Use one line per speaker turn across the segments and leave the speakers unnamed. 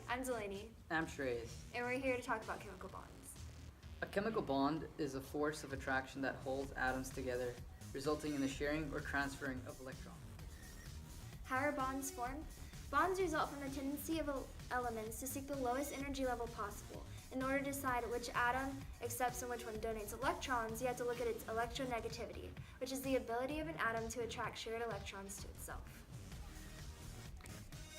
I'm Delaney,
I'm Shreyas.
and we're here to talk about chemical bonds.
A chemical bond is a force of attraction that holds atoms together, resulting in the sharing or transferring of electrons.
How are bonds formed? Bonds result from the tendency of elements to seek the lowest energy level possible. In order to decide which atom accepts and which one donates electrons, you have to look at its electronegativity, which is the ability of an atom to attract shared electrons to itself.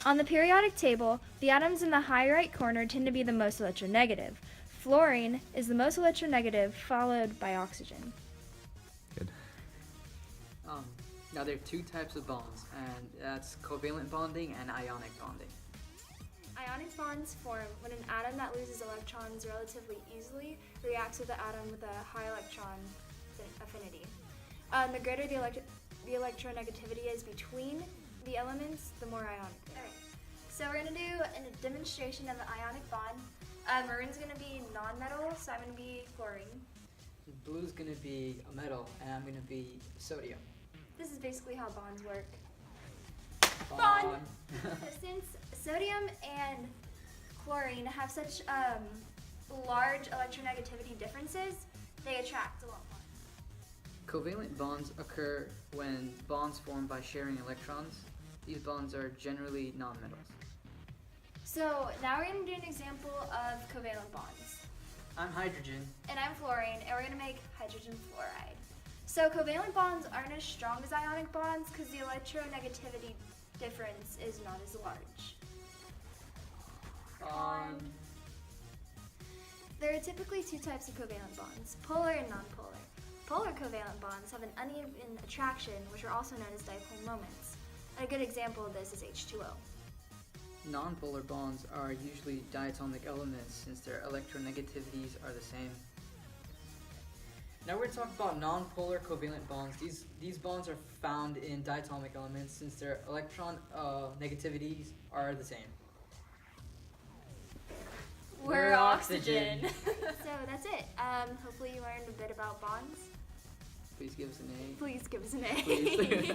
On the periodic table, the atoms in the high right corner tend to be the most electronegative. Fluorine is the most electronegative, followed by oxygen.
Good.
Now there are two types of bonds, and that's covalent bonding and ionic bonding.
Ionic bonds form when an atom that loses electrons relatively easily reacts with an atom with a high electron affinity. The greater the electronegativity is between the elements, the more ionic they are. Alright, so we're going to do a demonstration of an ionic bond. Maroon's going to be non-metal, so I'm going to be chlorine.
Blue's going to be a metal, and I'm going to be sodium.
This is basically how bonds work.
Bond!
So since sodium and chlorine have such large electronegativity differences, they attract a lot more.
Covalent bonds occur when bonds formed by sharing electrons. These bonds are generally nonmetals.
So now we're going to do an example of covalent bonds.
I'm hydrogen.
And I'm fluorine, and we're going to make hydrogen fluoride. So covalent bonds aren't as strong as ionic bonds because the electronegativity difference is not as large.
Bond.
There are typically two types of covalent bonds, polar and nonpolar. Polar covalent bonds have an uneven attraction, which are also known as dipole moments. And a good example of this is H2O.
Nonpolar bonds are usually diatomic elements since their electronegativities are the same. Now we're going to talk about nonpolar covalent bonds. These bonds are found in diatomic elements since their electron negativities are the same.
We're oxygen. So that's it. Hopefully you learned a bit about bonds.
Please give us an A.
Please give us an A.
Please.